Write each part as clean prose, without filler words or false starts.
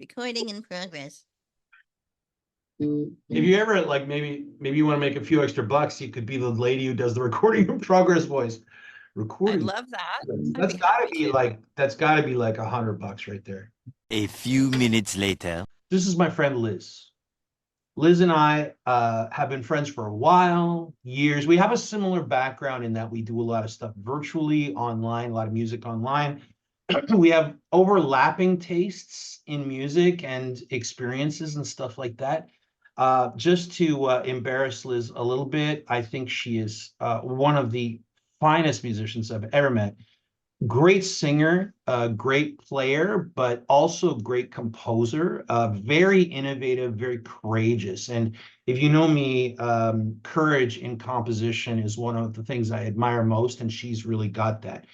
Recording in progress. If you ever like maybe you want to make a few extra bucks, you could be the lady who does the recording in progress voice. Recording. I love that. That's gotta be like $100 right there. A few minutes later. This is my friend Liz. Liz and I have been friends for a while, years. We have a similar background in that we do a lot of stuff virtually, online, a lot of music online. We have overlapping tastes in music and experiences and stuff like that. Just to embarrass Liz a little bit, I think she is one of the finest musicians I've ever met. Great singer, great player, but also great composer, very innovative, very courageous. And if you know me, courage in composition is one of the things I admire most, and she's really got that.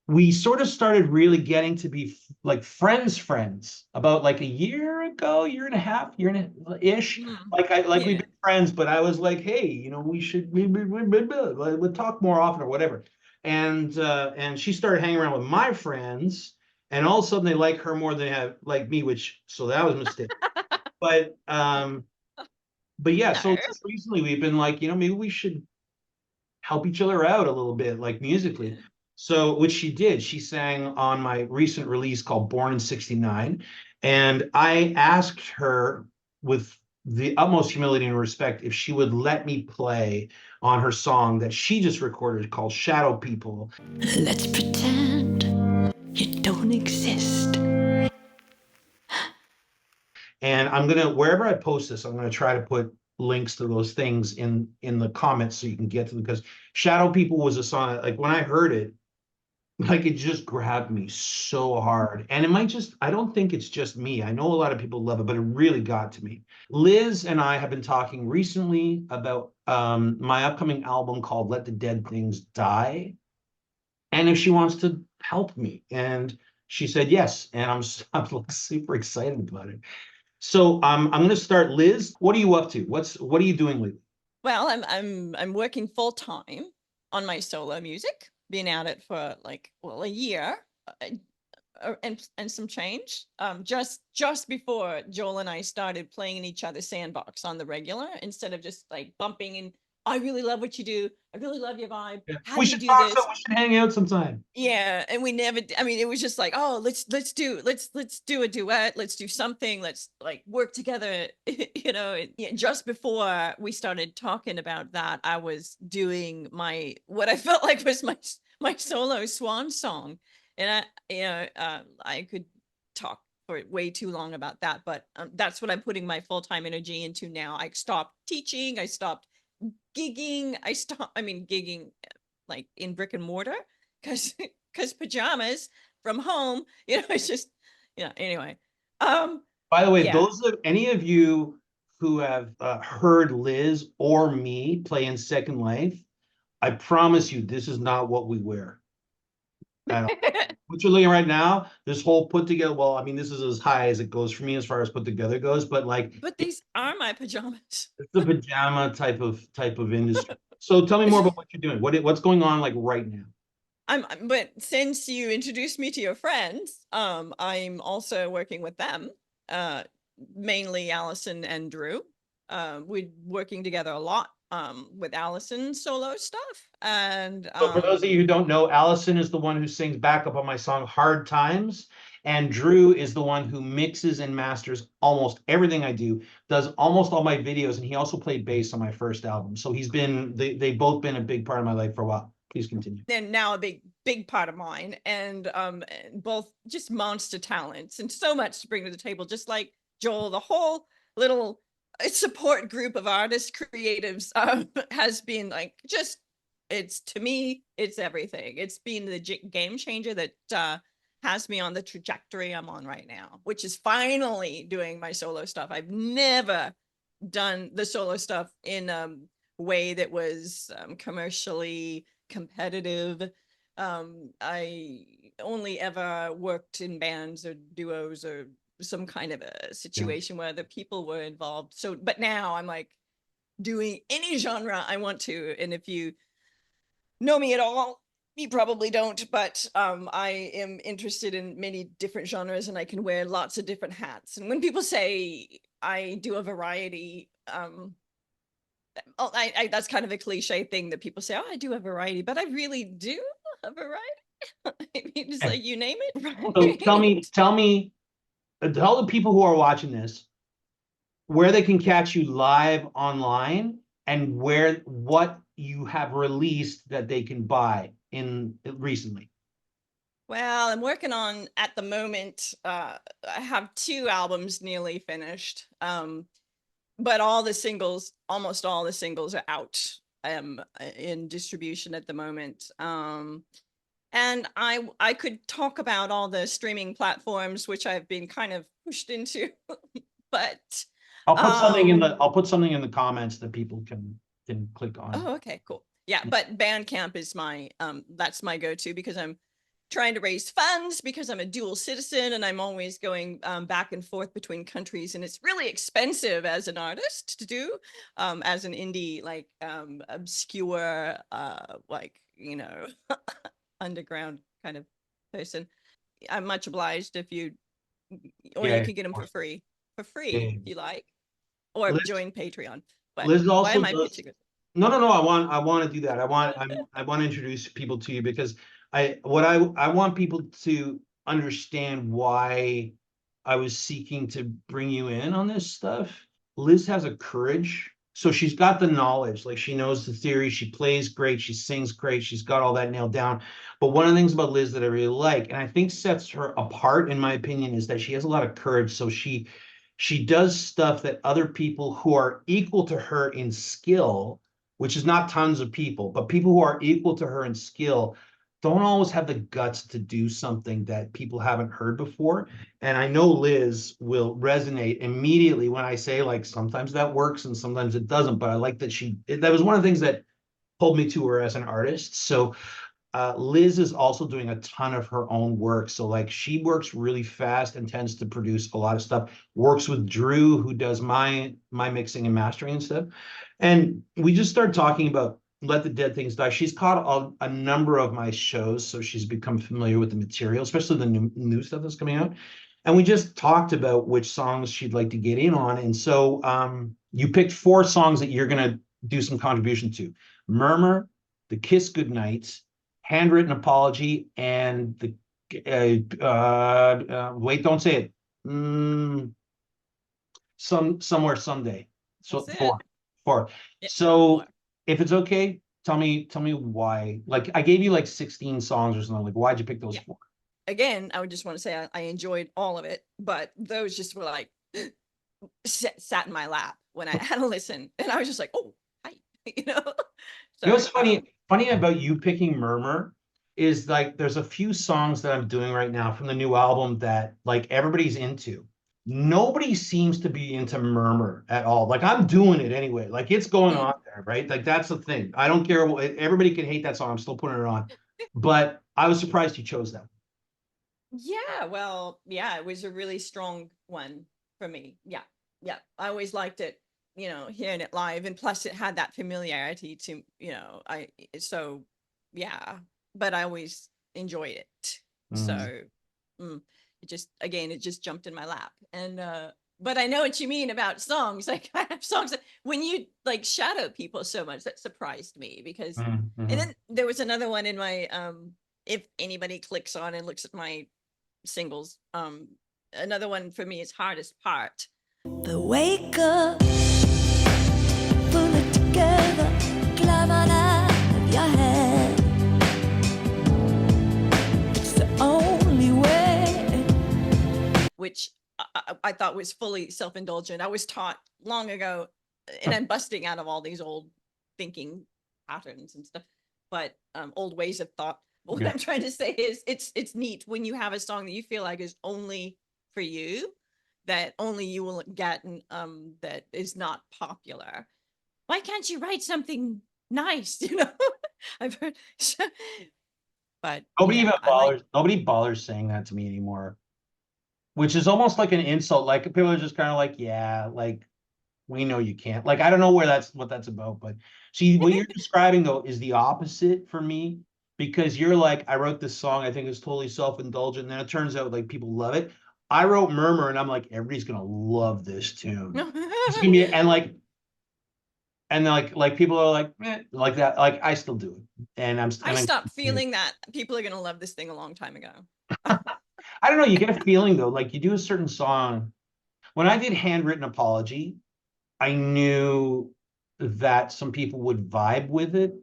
We sort of started really getting to be like friends about like a year ago, year and a half, year and a ish. We've been friends, but I was like, hey, you know, we'll talk more often or whatever. And she started hanging around with my friends, and all of a sudden they like her more than they have like me, so that was a mistake. But yeah, so just recently we've been like, you know, maybe we should help each other out a little bit, like musically. Yeah. So, which she did. She sang on my recent release called Born in '69. And I asked her with the utmost humility and respect if she would let me play on her song that she just recorded called Shadow People. Let's pretend you don't exist. And I'm going to, wherever I post this, I'm going to try to put links to those things in the comments so you can get to them, because Shadow People was a song, like when I heard it, like it just grabbed me so hard. And it might just, I don't think it's just me. I know a lot of people love it, but it really got to me. Liz and I have been talking recently about my upcoming album called Let the Dead Things Die, and if she wants to help me. And she said yes, and I'm super excited about it. So I'm going to start. Liz, what are you up to? What are you doing lately? Well, I'm working full time on my solo music. Been at it for like, well, a year and some change. Just before Joel and I started playing in each other's sandbox on the regular, instead of just like bumping and I really love what you do. I really love your vibe. Yeah. How We do should you do talk. this? We should hang out sometime. Yeah, and we never. I mean, it was just like, oh, let's do a duet. Let's do something. Let's like work together. You know. Just before we started talking about that, I was doing what I felt like was my solo swan song, and I could talk for way too long about that, but that's what I'm putting my full-time energy into now. I stopped teaching. I stopped gigging. Gigging like in brick and mortar because pajamas from home, it's just, anyway. By the way, those of any of you who have heard Liz or me play in Second Life, I promise you, this is not what we wear. What you're looking right now, this whole put together, well, I mean, this is as high as it goes for me as far as put together goes, but these are my pajamas. It's the pajama type of industry. So tell me more about what you're doing. What's going on like right now? But since you introduced me to your friends, I'm also working with them, mainly Allison and Drew. We're working together a lot with Allison's solo stuff. And so for those of you who don't know, Allison is the one who sings backup on my song Hard Times, and Drew is the one who mixes and masters almost everything I do, does almost all my videos, and he also played bass on my first album. So they've both been a big part of my life for a while. Please continue. And now a big part of mine, and both just monster talents and so much to bring to the table, just like Joel. The whole little support group of artists, creatives has been like to me, it's everything. It's been the game changer that has me on the trajectory I'm on right now, which is finally doing my solo stuff. I've never done the solo stuff in a way that was commercially competitive. I only ever worked in bands or duos or some kind of a situation where the people were involved. So, but now I'm like doing any genre I want to. And if you know me at all, You probably don't, but I am interested in many different genres and I can wear lots of different hats. And when people say I do a variety, that's kind of a cliche thing that people say, oh, I do a variety, but I really do a variety. I mean, it's like you name it, So right? tell the people who are watching this where they can catch you live online and what you have released that they can buy in recently. Well, I'm working on at the moment. I have 2 albums nearly finished. But almost all the singles are out in distribution at the moment. And I could talk about all the streaming platforms, which I've been kind of pushed into, but I'll put something in the comments that people can click on. oh, okay, cool. Yeah, but Bandcamp is my that's my go-to because I'm trying to raise funds because I'm a dual citizen and I'm always going back and forth between countries, and it's really expensive as an artist to do, as an indie, like obscure, like, you know, underground kind of person. I'm much obliged if you, or Yeah, you can get them for free yeah. if you like, or Liz, join Patreon. But Liz why also am I does. pitching it? No, no, no. I want to do that. I want to introduce people to you because I want people to understand why I was seeking to bring you in on this stuff. Liz has a courage. So she's got the knowledge, like she knows the theory, she plays great, she sings great, she's got all that nailed down. But one of the things about Liz that I really like, and I think sets her apart, in my opinion, is that she has a lot of courage. So she does stuff that other people who are equal to her in skill, which is not tons of people, but people who are equal to her in skill don't always have the guts to do something that people haven't heard before. And I know Liz will resonate immediately when I say, like, sometimes that works and sometimes it doesn't, but I like that that was one of the things that pulled me to her as an artist. So Liz is also doing a ton of her own work. So like she works really fast and tends to produce a lot of stuff, works with Drew, who does my mixing and mastering and stuff. And we just started talking about Let the Dead Things Die. She's caught a number of my shows, so she's become familiar with the material, especially the new stuff that's coming out. And we just talked about which songs she'd like to get in on. And so you picked 4 songs that you're going to do some contribution to. Murmur, The Kiss Goodnight, Handwritten Apology, and the wait, don't say it. Somewhere someday. So That's it. 4. Yeah, So 4. if it's okay, tell me why. Like I gave you like 16 songs or something. Like why'd you pick those 4? Again, I would just want to say I enjoyed all of it, but those just were like sat in my lap when I had to listen, and I was just like, oh, hi, you know. You know what's So funny about you picking Murmur is like there's a few songs that I'm doing right now from the new album that like everybody's into. Nobody seems to be into Murmur at all. Like I'm doing it anyway. Like it's going on there, right? Like that's the thing. I don't care what everybody can hate that song. I'm still putting it on. But I was surprised you chose that. yeah, well, yeah, it was a really strong one for me. Yeah, yeah, I always liked it, you know, hearing it live, and plus it had that familiarity to, you know, so yeah, but I always enjoyed it. So it just jumped in my lap, and but I know what you mean about songs. Like I have songs that when you like shadow people so much, that surprised me because, and then there was another one in my if anybody clicks on and looks at my singles, another one for me is Hardest Part. The wake up, pull it together, climb on out of your head. It's the only way. Which I thought was fully self-indulgent. I was taught long ago, and I'm busting out of all these old thinking patterns and stuff, but old ways of thought. What Yeah. I'm trying to say is it's neat when you have a song that you feel like is only for you, that only you will get, and that is not popular. Why can't you write something nice? You know, I've heard, but Nobody yeah, even I like. nobody bothers saying that to me anymore, which is almost like an insult. Like people are just kind of like, yeah, like we know you can't. Like I don't know what that's about, but see, what you're describing though is the opposite for me. because you're like, I wrote this song, I think it's totally self-indulgent, and then it turns out like people love it. I wrote Murmur, and I'm like, everybody's gonna love this tune. It's gonna be, and like people are like, like that. Like I still do it, and I stopped feeling that people are gonna love this thing a long time ago. I don't know. You get a feeling though, like you do a certain song. When I did Handwritten Apology, I knew that some people would vibe with it,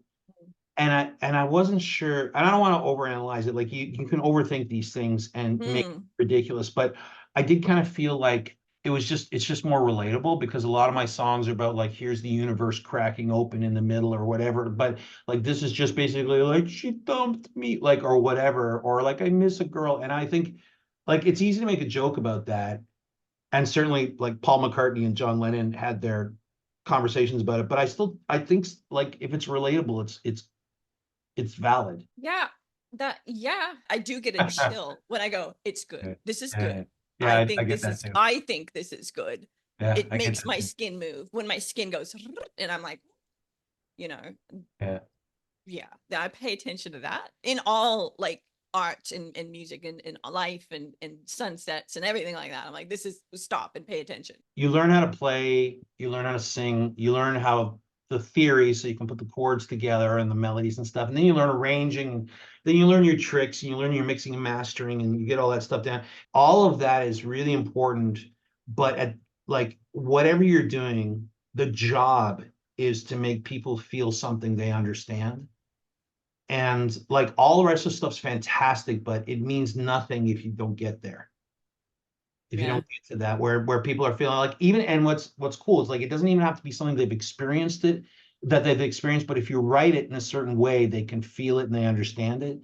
and I wasn't sure. And I don't want to overanalyze it. Like you can overthink these things and make it ridiculous, but I did kind of feel like it's just more relatable, because a lot of my songs are about like, here's the universe cracking open in the middle or whatever, but like this is just basically like, she dumped me, like, or whatever, or like I miss a girl. And I think like it's easy to make a joke about that, and certainly like Paul McCartney and John Lennon had their conversations about it, but I think like if it's relatable, it's valid. Yeah, I do get a chill when I go, it's good. This is good. Yeah, I think get this that is too. I think this is good. Yeah, It I get makes that my too. skin move when my skin goes, and I'm like, you know, Yeah. yeah, I pay attention to that in all like art and music and life and sunsets and everything like that. I'm like, this is stop and pay attention. You learn how to play, you learn how to sing, you learn how the theory, so you can put the chords together and the melodies and stuff, and then you learn arranging, then you learn your tricks, and you learn your mixing and mastering, and you get all that stuff down. All of that is really important, but at like whatever you're doing, the job is to make people feel something they understand. And like all the rest of the stuff's fantastic, but it means nothing if you don't get there. If you Yeah. don't get to that, where people are feeling like, even, and what's cool is like, it doesn't even have to be something they've experienced, but if you write it in a certain way, they can feel it and they understand it.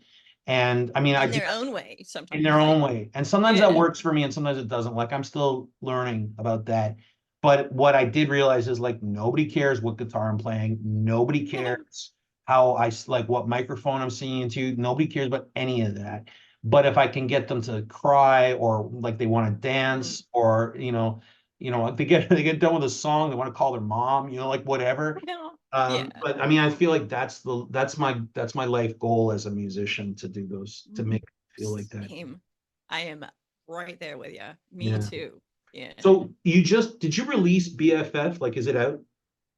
And I mean, In their own way, sometimes. in their own way. And sometimes that Yeah. works for me and sometimes it doesn't. Like I'm still learning about that. But what I did realize is like, nobody cares what guitar I'm playing. Nobody cares how like what microphone I'm singing into. Nobody cares about any of that. But if I can get them to cry, or like they want to dance, or they get done with a song, they want to call their mom, like whatever. No. But I mean, I feel like that's my life goal as a musician, to do those, to make it feel like that. Same. I am right there with you. Me Yeah. too. Yeah. So did you release BFF? Like, is it out?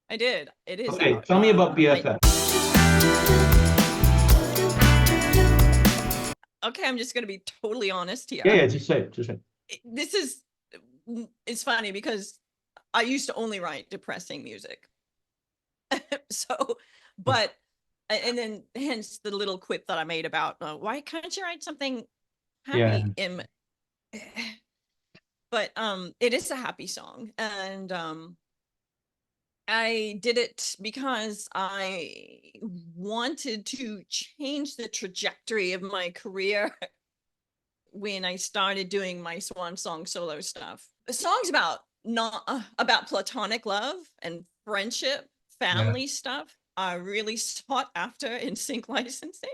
I did. It is. Okay, out. tell me about BFF. Okay, I'm just gonna be totally honest here. Yeah, just say it. This is, it's funny because I used to only write depressing music. So, but, and then hence the little quip that I made about why can't you write something happy? But it is a happy song, and I did it because I wanted to change the trajectory of my career when I started doing my swan song solo stuff. The song's about platonic love and friendship, family stuff are really sought after in sync licensing.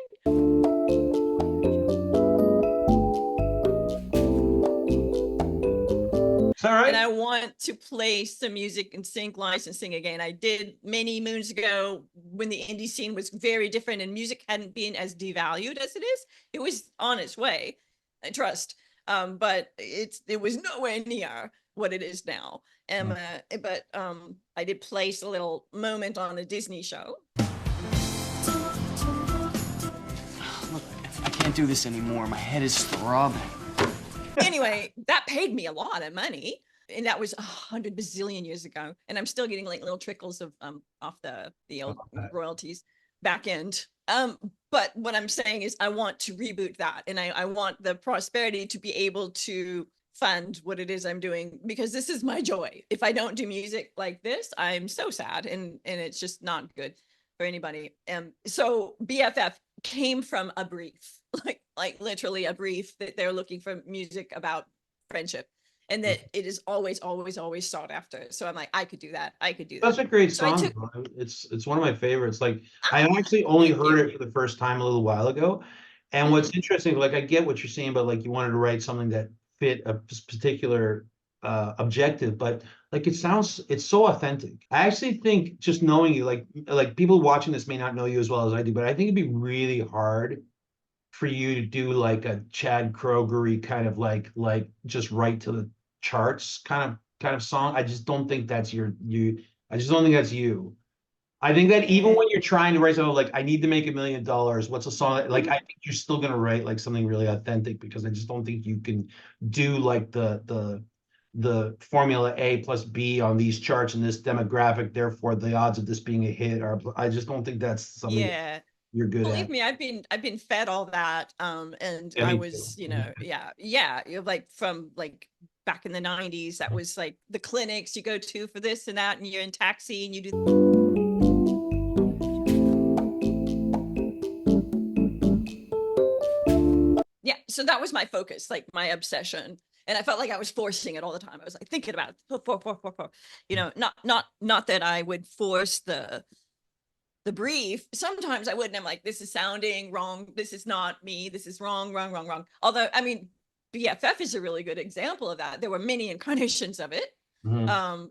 All right. And I want to play some music in sync licensing again. I did many moons ago when the indie scene was very different and music hadn't been as devalued as it is. It was on its way, I trust. But it was nowhere near what it is now. But I did place a little moment on a Disney show. Look, I can't do this anymore. My head is throbbing. Anyway, that paid me a lot of money, and that was 100 bazillion years ago. And I'm still getting like little trickles of off the old royalties back end. But what I'm saying is I want to reboot that, and I want the prosperity to be able to fund what it is I'm doing, because this is my joy. If I don't do music like this, I'm so sad, and it's just not good for anybody. So BFF came from a brief, like literally a brief that they're looking for music about friendship, and that it is always sought after. So I'm like, I could do that. That's a great So song. It's one of my favorites. Like, I actually only heard it for the first time a little while ago. And what's interesting, like I get what you're saying, but like you wanted to write something that fit a particular objective, but like it's so authentic. I actually think, just knowing you, like people watching this may not know you as well as I do, but I think it'd be really hard for you to do like a Chad Krogery kind of like just right to the charts kind of song. I just don't think that's you. I just don't think that's you. I think that even when you're trying to write something like, I need to make $1 million, what's a song like, I think you're still gonna write like something really authentic, because I just don't think you can do like the formula A plus B on these charts in this demographic, therefore the odds of this being a hit are, I just don't think that's something Yeah. you're good Believe at. me, I've been fed all that. And Yeah, I me was, too. you know, yeah, like from like back in the 90s, that was like the clinics you go to for this and that, and you're in taxi and you do. Yeah, so that was my focus, like my obsession. And I felt like I was forcing it all the time. I was like thinking about it, you know, not that I would force the brief. Sometimes I wouldn't. I'm like, this is sounding wrong. This is not me. This is wrong. Although, I mean, BFF is a really good example of that. There were many incarnations of it. Mhm.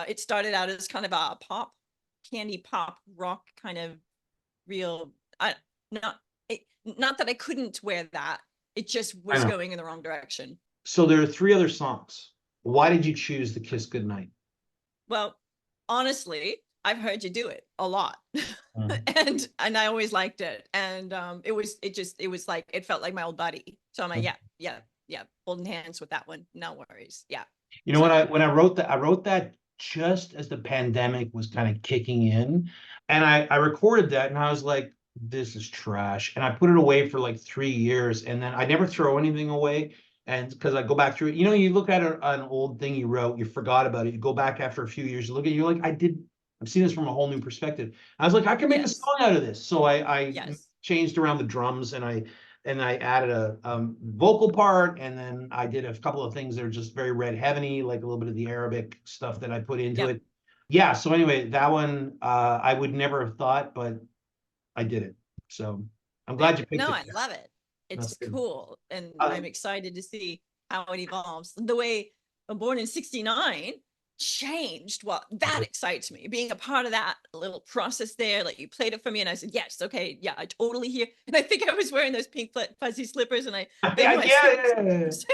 It started out as kind of a candy pop rock kind of real. Not that I couldn't wear that. It just I was know. going in the wrong direction. So there are 3 other songs. Why did you choose the Kiss Goodnight? Well, honestly, I've heard you do it a lot. Mm. and I always liked it. And it was like, it felt like my old buddy. So I'm like, yeah, holding hands with that one. No worries. Yeah. You know, So when I wrote that, I wrote that just as the pandemic was kind of kicking in, and I recorded that, and I was like, this is trash, and I put it away for like 3 years, and then I never throw anything away, and because I go back through it, you know, you look at an old thing you wrote, you forgot about it, you go back after a few years, you look at it, you're like, I'm seeing this from a whole new perspective. I was like, I can make a yes. song out of this, so I Yes. changed around the drums, and I added a vocal part, and then I did a couple of things that are just very red heavy, like a little bit of the Arabic stuff that I put into Yep. it. Yeah, so anyway, that one I would never have thought, but I did it. So I'm glad you picked No, it. I love it. That's It's good. cool. And I'm Um, excited to see how it evolves. The way I'm born in 69 changed. Well, that excites me. Being a part of that little process there, like you played it for me and I said, yes, okay, yeah, I totally hear. And I think I was wearing those pink fuzzy slippers and yeah, I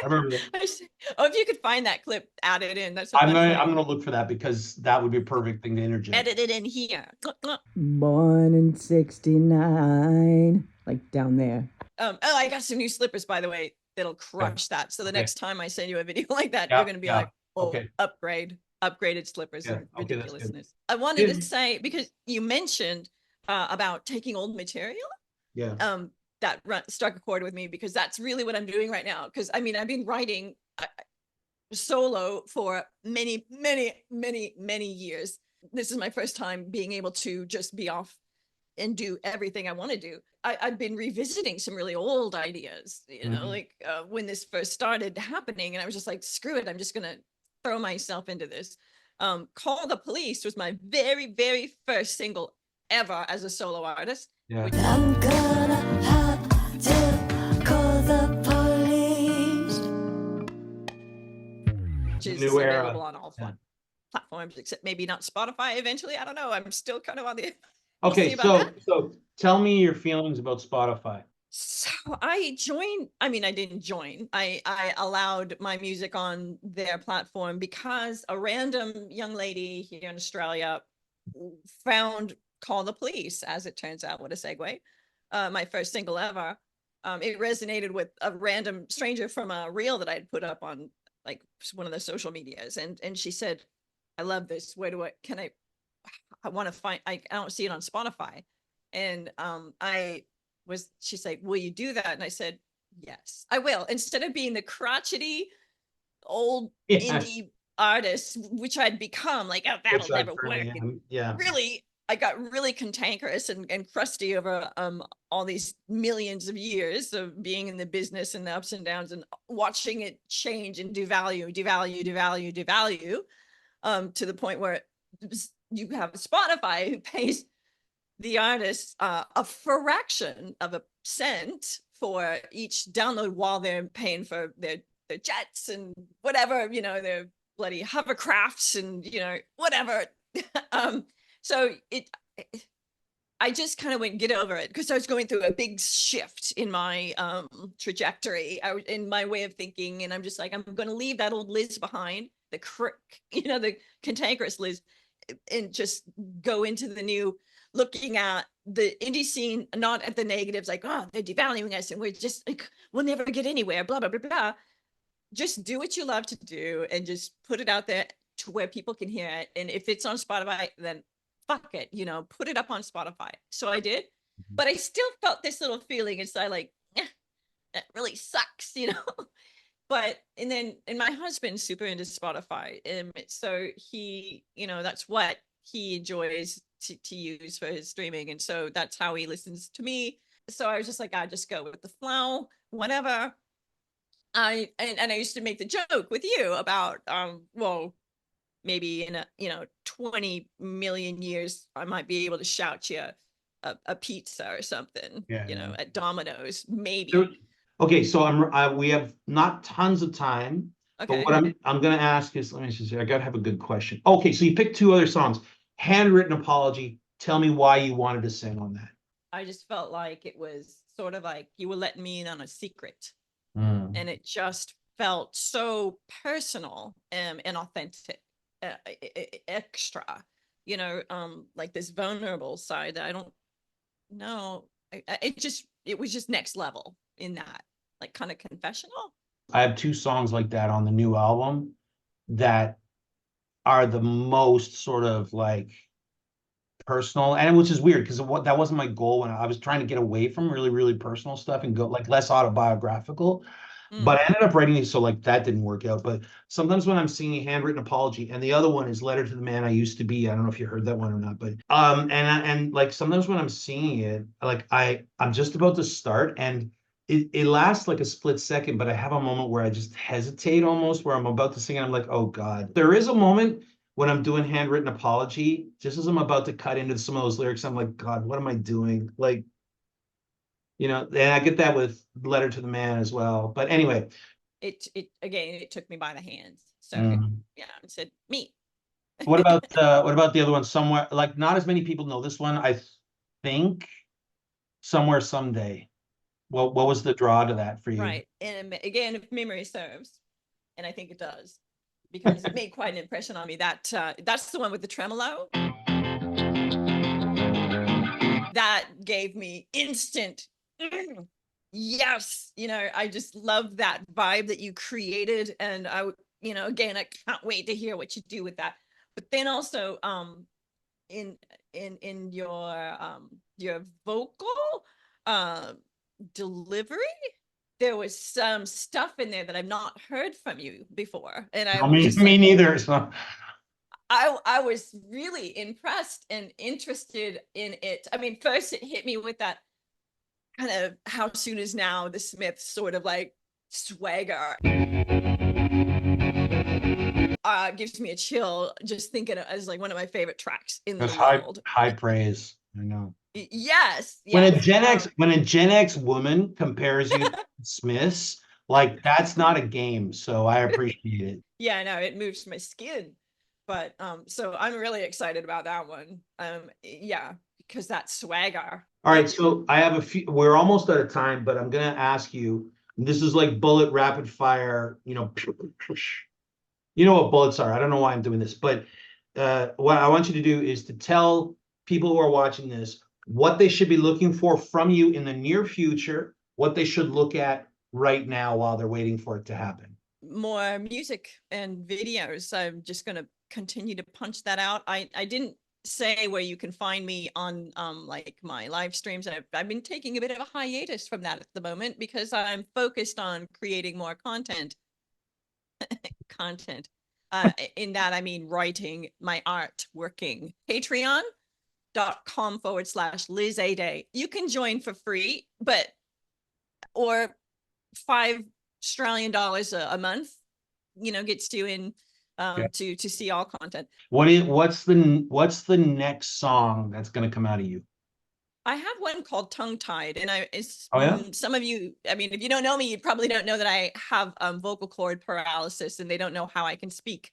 remember that. oh, if you could find that clip, add it in. That's a I'm funny gonna thing. look for that, because that would be a perfect thing to interject. Edit it in here. Born in 69, like down there. Oh, I got some new slippers, by the way, that'll crush that. So the Okay. next time I send you a video like that, Yeah, you're going to be yeah. like, oh, Okay. upgraded slippers Yeah, and okay, that's good. ridiculousness. I wanted Yeah. to say, because you mentioned about taking old material, Yeah. that struck a chord with me, because that's really what I'm doing right now. Because I mean, I've been writing solo for many years. This is my first time being able to just be off and do everything I want to do. I've been revisiting some really old ideas, you know, like when this first started happening, and I was just like, screw it, I'm just gonna throw myself into this. Call the Police was my very first single ever as a solo artist. Yeah. I'm gonna have to call the police. Which is New era. available on all platforms, except maybe not Spotify eventually. I don't know. I'm still kind of on the Okay, see about so tell me your feelings about Spotify. So I joined, I mean, I didn't join. I allowed my music on their platform because a random young lady here in Australia found Call the Police, as it turns out. What a segue. My first single ever. It resonated with a random stranger from a reel that I'd put up on like one of the social medias. And she said, I love this. Where do I want to find, I don't see it on Spotify. And she's like, will you do that? And I said, yes, I will. Instead of being the crotchety old indie artist, which I'd become, like, oh, that'll never work. Yeah. Really, I got really cantankerous and crusty over all these millions of years of being in the business and the ups and downs and watching it change and devalue to the point where you have Spotify who pays the artist a fraction of a cent for each download while they're paying for their their jets and whatever, you know, their bloody hovercrafts and, you know, whatever. So I just kind of went, get over it, because I was going through a big shift in my trajectory, in my way of thinking. And I'm just like, I'm going to leave that old Liz behind, the cantankerous Liz, and just go into the new, looking at the indie scene, not at the negatives, like, oh, they're devaluing us and we're just like, we'll never get anywhere, blah, blah, blah, blah. Just do what you love to do and just put it out there to where people can hear it. And if it's on Spotify, then fuck it, you know, put it up on Spotify. So I did, but I still felt this little feeling inside, like, that really sucks, you know. And my husband's super into Spotify, and so he, you know, that's what he enjoys to use for his streaming, and so that's how he listens to me. So I was just like, I just go with the flow, whatever. I used to make the joke with you about well, maybe in 20 million years I might be able to shout you a pizza or something, you know, at Domino's, maybe. Okay, so we have not tons of time, Okay. but what I'm going to ask is, let me just say, I got to have a good question. Okay, so you picked 2 other songs. Handwritten Apology. Tell me why you wanted to sing on that. I just felt like it was sort of like you were letting me in on a secret, and it just felt so personal and authentic, extra, you know, like this vulnerable side that I don't know. It was just next level in that, like, kind of confessional. I have 2 songs like that on the new album that are the most sort of like personal, and which is weird because that wasn't my goal when I was trying to get away from really, really personal stuff and go like less autobiographical. But I ended up writing these, so like that didn't work out. But sometimes when I'm singing Handwritten Apology, and the other one is Letter to the Man I Used to Be. I don't know if you heard that one or not, but and like sometimes when I'm singing it, like I'm just about to start, and it lasts like a split second, but I have a moment where I just hesitate almost, where I'm about to sing and I'm like, oh God. There is a moment when I'm doing Handwritten Apology, just as I'm about to cut into some of those lyrics, I'm like, God, what am I doing? Like, you know, and I get that with Letter to the Man as well. But anyway, it took me by the hands. So yeah, I said, me. what about the other one? Somewhere, like, not as many people know this one, I think. Somewhere Someday. What was the draw to that for you? Right. And again, if memory serves, and I think it does, because it made quite an impression on me. That's the one with the tremolo. That gave me instant yes, you know, I just love that vibe that you created, and you know, again, I can't wait to hear what you do with that. But then also in your vocal delivery, there was some stuff in there that I've not heard from you before, and Me neither. So. I was really impressed and interested in it. I mean, first it hit me with that kind of how soon is now, the Smiths sort of like swagger. Gives me a chill just thinking of it as like one of my favorite tracks in the world. High praise. I know. Yes. When a Gen X woman compares you to Smiths, like, that's not a game. So I appreciate it. Yeah, no, it moves my skin. But so I'm really excited about that one. Yeah, because that swagger. All right, so I have a few. We're almost out of time, but I'm gonna ask you. This is like bullet rapid fire. You know what bullets are. I don't know why I'm doing this, but what I want you to do is to tell people who are watching this what they should be looking for from you in the near future, what they should look at right now while they're waiting for it to happen. More music and videos. I'm just gonna continue to punch that out. I didn't say where you can find me on like my live streams. I've been taking a bit of a hiatus from that at the moment because I'm focused on creating more content. In that I mean writing my art, working. Patreon.com/Liz Aday. You can join for free, or $5 Australian a month, you know, gets you in to see all content. What's the next song that's going to come out of you? I have one called Tongue Tied, and Oh, yeah? some of you, I mean, if you don't know me, you probably don't know that I have vocal cord paralysis, and they don't know how I can speak,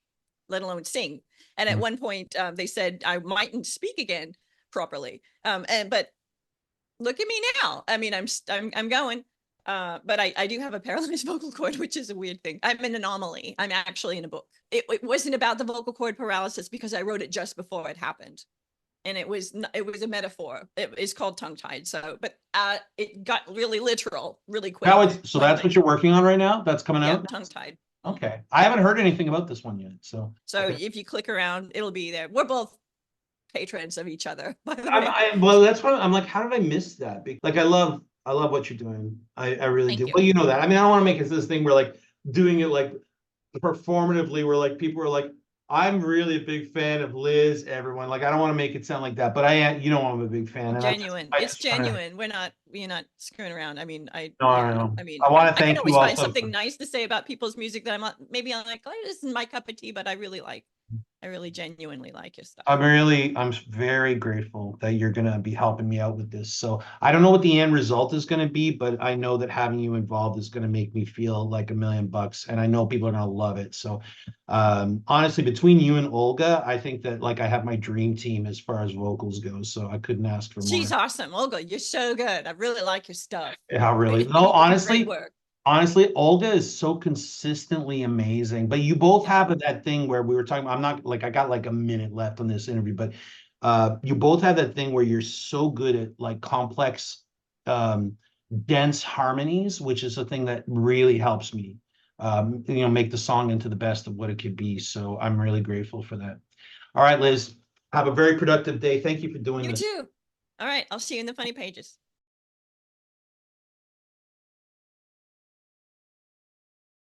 let alone sing. And at one point, they said I mightn't speak again properly. But look at me now. I mean, I'm going. But I do have a paralyzed vocal cord, which is a weird thing. I'm an anomaly. I'm actually in a book. It wasn't about the vocal cord paralysis because I wrote it just before it happened. And it was a metaphor. It is called Tongue Tied. So, but it got really literal, really quick. Now so that's what you're working on right now? That's coming Yeah, out? Tongue Tied. Okay. I haven't heard anything about this one yet. So okay. If you click around, it'll be there. We're both patrons of each other, by the way. Well, that's what I'm like, how did I miss that? Like, I love what you're doing. I really Thank do. you. Well, you know that. I mean, I don't want to make it this thing where like doing it like performatively, where like people are like, I'm really a big fan of Liz, everyone. Like, I don't want to make it sound like that, but I am, you know, I'm a big fan. And Genuine. I It's just wanna- genuine. We're not screwing around. I mean, No, I know. I mean, I want to I can thank always you find also. something nice to say about people's music that I'm not, maybe I'm like, oh, this isn't my cup of tea, but I really genuinely like your stuff. I'm very grateful that you're going to be helping me out with this. So I don't know what the end result is going to be, but I know that having you involved is going to make me feel like $1,000,000, and I know people are going to love it. So honestly, between you and Olga, I think that like I have my dream team as far as vocals go. So I couldn't ask for more. She's awesome. Olga, you're so good. I really like your stuff. Yeah, really. Great- No, great honestly, work. honestly, Olga is so consistently amazing, but you both have that thing where we were talking about, I'm not like, I got like a minute left on this interview, but you both have that thing where you're so good at like complex, dense harmonies, which is a thing that really helps me, make the song into the best of what it could be. So I'm really grateful for that. All right, Liz, have a very productive day. Thank you for doing You this. too. All right. I'll see you in the funny pages.